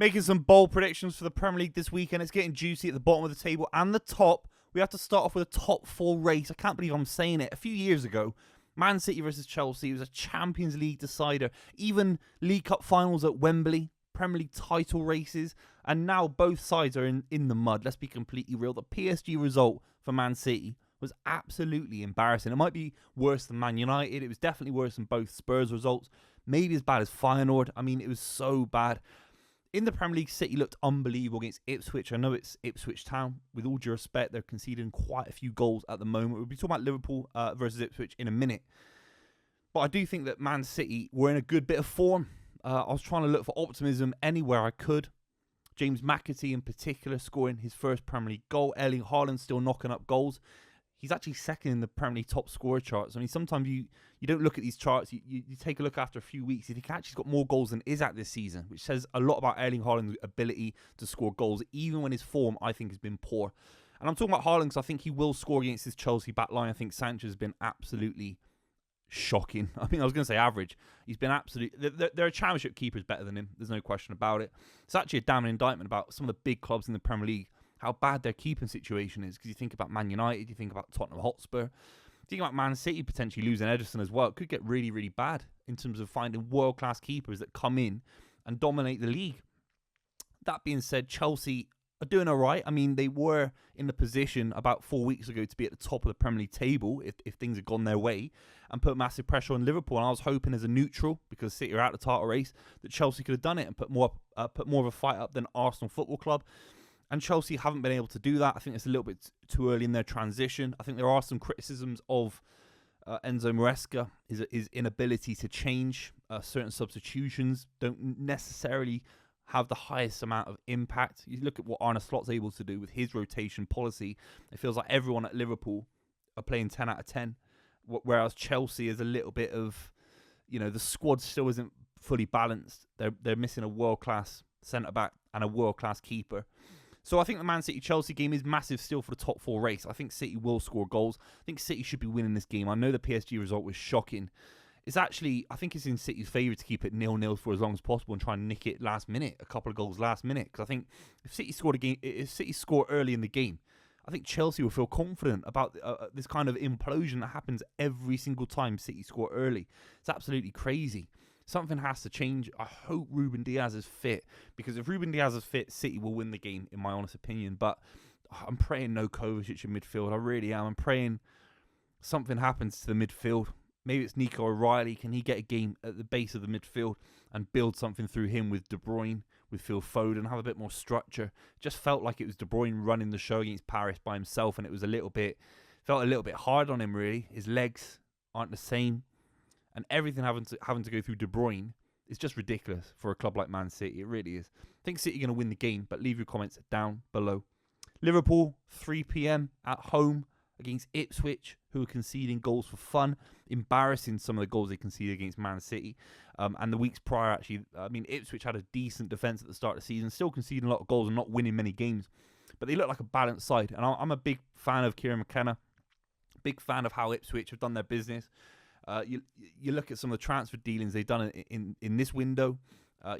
Making some bold predictions for the Premier League this weekend. It's getting juicy at the bottom of the table and the top. We have to start off with a top four race. I can't believe I'm saying it. A few years ago, Man City versus Chelsea was a Champions League decider. Even League Cup finals at Wembley, Premier League title races. And now both sides are in the mud. Let's be completely real. The PSG result for Man City was absolutely embarrassing. It might be worse than Man United. It was definitely worse than both Spurs results. Maybe as bad as Feyenoord. I mean, it was so bad. In the Premier League, City looked unbelievable against Ipswich. I know it's Ipswich Town. With all due respect, they're conceding quite a few goals at the moment. We'll be talking about Liverpool versus Ipswich in a minute. But I do think that Man City were in a good bit of form. I was trying to look for optimism anywhere I could. James McAtee in particular scoring his first Premier League goal. Erling Haaland still knocking up goals. He's actually second in the Premier League top scorer charts. I mean, sometimes you don't look at these charts. You take a look after a few weeks. You think actually he's got more goals than Isak this season, which says a lot about Erling Haaland's ability to score goals, even when his form, I think, has been poor. And I'm talking about Haaland because I think he will score against this Chelsea back line. I think Sanchez has been absolutely shocking. I mean, I was going to say average. He's been absolutely... There are championship keepers better than him. There's no question about it. It's actually a damning indictment about some of the big clubs in the Premier League, how bad their keeping situation is. Because you think about Man United, you think about Tottenham Hotspur, you think about Man City potentially losing Ederson as well. It could get really, really bad in terms of finding world-class keepers that come in and dominate the league. That being said, Chelsea are doing all right. I mean, they were in the position about 4 weeks ago to be at the top of the Premier League table if things had gone their way and put massive pressure on Liverpool. And I was hoping as a neutral, because City are out of the title race, that Chelsea could have done it and put more of a fight up than Arsenal Football Club. And Chelsea haven't been able to do that. I think it's a little bit too early in their transition. I think there are some criticisms of Enzo Maresca, his inability to change. Certain substitutions don't necessarily have the highest amount of impact. You look at what Arne Slot's able to do with his rotation policy. It feels like everyone at Liverpool are playing 10 out of 10. Whereas Chelsea is a little bit of, the squad still isn't fully balanced. They're missing a world-class centre-back and a world-class keeper. So I think the Man City-Chelsea game is massive still for the top four race. I think City will score goals. I think City should be winning this game. I know the PSG result was shocking. I think it's in City's favour to keep it 0-0 for as long as possible and try and nick it last minute, a couple of goals last minute. Because I think if City score early in the game, I think Chelsea will feel confident about this kind of implosion that happens every single time City score early. It's absolutely crazy. Something has to change. I hope Ruben Dias is fit, because if Ruben Dias is fit, City will win the game, in my honest opinion. But I'm praying no Kovacic in midfield. I really am. I'm praying something happens to the midfield. Maybe it's Nico O'Reilly. Can he get a game at the base of the midfield and build something through him with De Bruyne, with Phil Foden, have a bit more structure? Just felt like it was De Bruyne running the show against Paris by himself, and it was felt a little bit hard on him, really. His legs aren't the same. And everything having to go through De Bruyne is just ridiculous for a club like Man City. It really is. I think City are going to win the game, but leave your comments down below. Liverpool, 3 p.m. at home against Ipswich, who are conceding goals for fun. Embarrassing some of the goals they conceded against Man City. And the weeks prior, actually, Ipswich had a decent defence at the start of the season, still conceding a lot of goals and not winning many games. But they look like a balanced side. And I'm a big fan of Kieran McKenna. Big fan of how Ipswich have done their business. You look at some of the transfer dealings they've done in this window.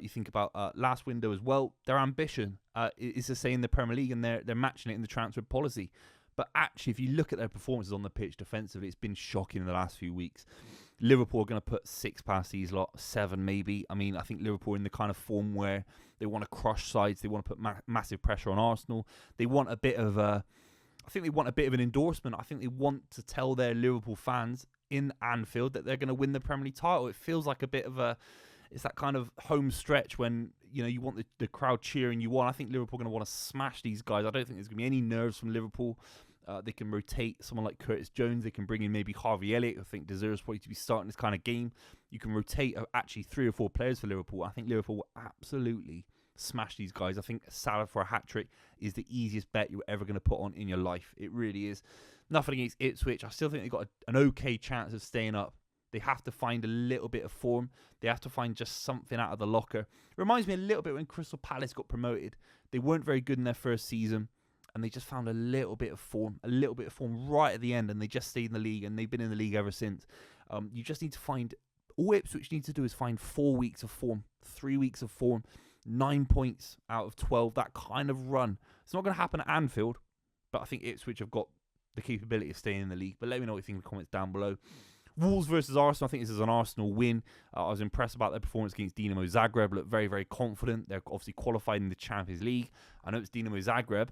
You think about last window as well. Their ambition is to stay in the Premier League, and they're matching it in the transfer policy. But actually, if you look at their performances on the pitch defensively, it's been shocking in the last few weeks. Liverpool are going to put 6 past these lot, 7 maybe. I mean, I think Liverpool are in the kind of form where they want to crush sides. They want to put massive pressure on Arsenal. They want a bit of an endorsement. I think they want to tell their Liverpool fans in Anfield that they're going to win the Premier League title. It feels like a bit of it's that kind of home stretch when you want the crowd cheering you on. I think Liverpool are going to want to smash these guys. I don't think there's going to be any nerves from Liverpool. They can rotate someone like Curtis Jones. They can bring in maybe Harvey Elliott, who I think deserves probably to be starting this kind of game. You can rotate actually 3 or 4 players for Liverpool. I think Liverpool will absolutely smash these guys. I think Salah for a hat-trick is the easiest bet you're ever going to put on in your life. It really is. Nothing against Ipswich. I still think they've got an okay chance of staying up. They have to find a little bit of form. They have to find just something out of the locker. It reminds me a little bit when Crystal Palace got promoted. They weren't very good in their first season, and they just found a little bit of form right at the end, and they just stayed in the league, and they've been in the league ever since. You just need to find... All Ipswich need to do is find 4 weeks of form, 3 weeks of form, 9 points out of 12, that kind of run. It's not going to happen at Anfield, but I think Ipswich have got the capability of staying in the league. But let me know what you think in the comments down below. Wolves versus Arsenal. I think this is an Arsenal win. I was impressed about their performance against Dinamo Zagreb. Looked very, very confident. They're obviously qualified in the Champions League. I know it's Dinamo Zagreb,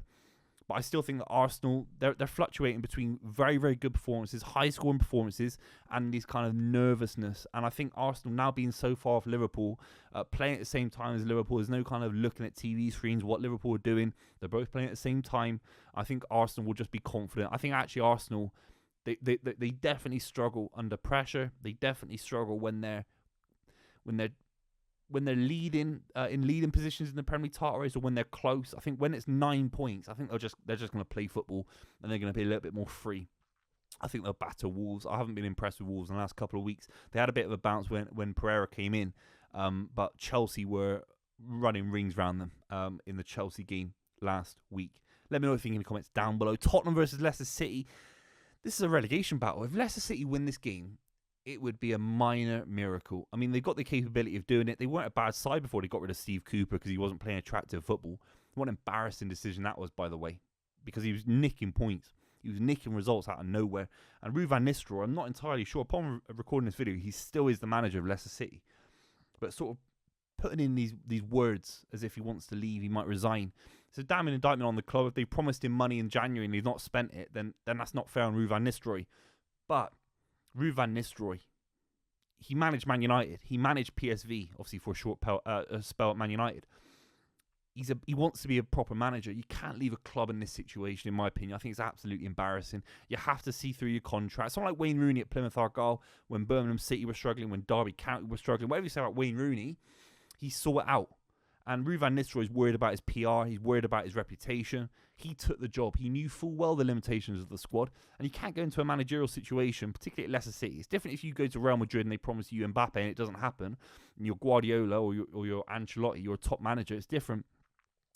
but I still think that Arsenal, they're fluctuating between very, very good performances, high-scoring performances, and this kind of nervousness. And I think Arsenal, now being so far off Liverpool, playing at the same time as Liverpool, there's no kind of looking at TV screens, what Liverpool are doing. They're both playing at the same time. I think Arsenal will just be confident. I think actually Arsenal, they definitely struggle under pressure. They definitely struggle when they're leading in leading positions in the Premier League title race, or when they're close. I think when it's 9 points, I think they're just going to play football, and they're going to be a little bit more free. I think they'll batter Wolves. I haven't been impressed with Wolves in the last couple of weeks. They had a bit of a bounce when Pereira came in, but Chelsea were running rings around them in the Chelsea game last week. Let me know what you think in the comments down below. Tottenham versus Leicester City. This is a relegation battle. If Leicester City win this game, it would be a minor miracle. I mean, they've got the capability of doing it. They weren't a bad side before they got rid of Steve Cooper because he wasn't playing attractive football. What an embarrassing decision that was, by the way, because he was nicking points. He was nicking results out of nowhere. And Ruud van Nistelrooy, I'm not entirely sure. Upon recording this video, he still is the manager of Leicester City. But sort of putting in these words as if he wants to leave, he might resign. It's a damning indictment on the club. If they promised him money in January and he's not spent it, then that's not fair on Ruud van Nistelrooy. But Ruud van Nistelrooy, he managed Man United. He managed PSV, obviously, for a short spell at Man United. He wants to be a proper manager. You can't leave a club in this situation, in my opinion. I think it's absolutely embarrassing. You have to see through your contract. Someone like Wayne Rooney at Plymouth Argyle, when Birmingham City were struggling, when Derby County were struggling, whatever you say about Wayne Rooney, he saw it out. And Ruud van Nistelrooy is worried about his PR. He's worried about his reputation. He took the job. He knew full well the limitations of the squad. And you can't go into a managerial situation, particularly at Leicester City. It's different if you go to Real Madrid and they promise you Mbappe and it doesn't happen. And you're Guardiola or you're Ancelotti, you're a top manager. It's different.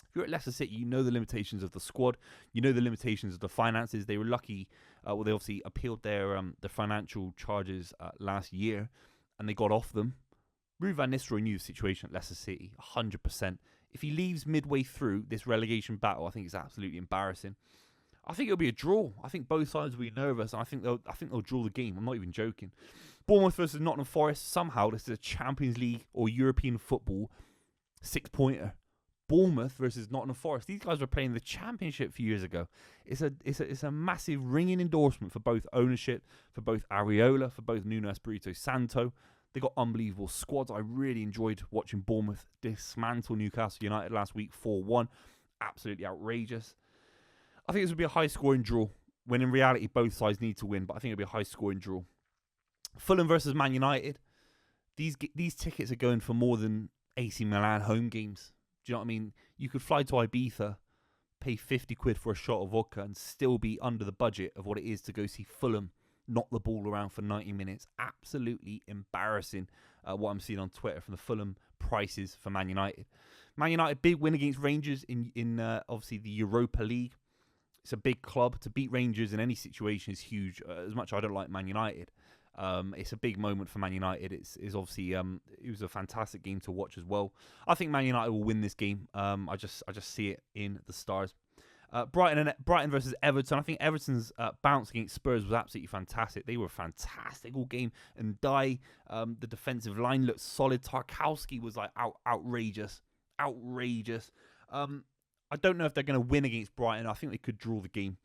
If you're at Leicester City, you know the limitations of the squad. You know the limitations of the finances. They were lucky. They obviously appealed their financial charges last year, and they got off them. Ruud van Nistelrooy knew the situation at Leicester City 100%. If he leaves midway through this relegation battle, I think it's absolutely embarrassing. I think it'll be a draw. I think both sides will be nervous, and I think they'll draw the game. I'm not even joking. Bournemouth versus Nottingham Forest. Somehow this is a Champions League or European football 6-pointer. Bournemouth versus Nottingham Forest. These guys were playing the Championship a few years ago. It's a massive ringing endorsement for both ownership, for both Areola, for both Nuno Espirito Santo. They got unbelievable squads. I really enjoyed watching Bournemouth dismantle Newcastle United last week 4-1. Absolutely outrageous. I think this will be a high-scoring draw, when in reality both sides need to win, but I think it'll be a high-scoring draw. Fulham versus Man United. These tickets are going for more than AC Milan home games. Do you know what I mean? You could fly to Ibiza, pay 50 quid for a shot of vodka, and still be under the budget of what it is to go see Fulham knock the ball around for 90 minutes. Absolutely embarrassing what I'm seeing on Twitter from the Fulham prices for Man United. Man United, big win against Rangers in obviously the Europa League. It's a big club. To beat Rangers in any situation is huge. As much as I don't like Man United, it's a big moment for Man United. It's obviously it was a fantastic game to watch as well. I think Man United will win this game. I just see it in the stars. Brighton versus Everton. I think Everton's bounce against Spurs was absolutely fantastic. They were fantastic all game. And the defensive line looked solid. Tarkowski was like outrageous. I don't know if they're going to win against Brighton. I think they could draw the game.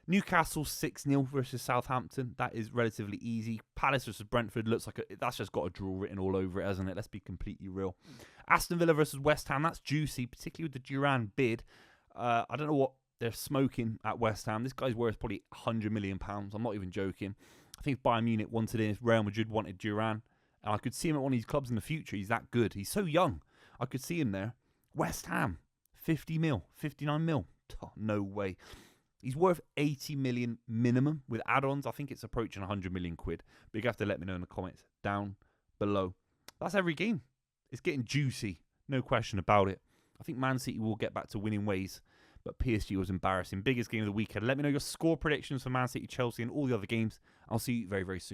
Newcastle 6-0 versus Southampton. That is relatively easy. Palace versus Brentford looks like that's just got a draw written all over it, hasn't it? Let's be completely real. Aston Villa versus West Ham. That's juicy, particularly with the Duran bid. I don't know what they're smoking at West Ham. This guy's worth probably £100 million. I'm not even joking. I think Bayern Munich wanted him. Real Madrid wanted Duran. And I could see him at one of these clubs in the future. He's that good. He's so young. I could see him there. West Ham, 50 mil, 59 mil. Oh, no way. He's worth 80 million minimum with add-ons. I think it's approaching 100 million quid. But you have to let me know in the comments down below. That's every game. It's getting juicy. No question about it. I think Man City will get back to winning ways. But PSG was embarrassing. Biggest game of the weekend. Let me know your score predictions for Man City, Chelsea, and all the other games. I'll see you very, very soon.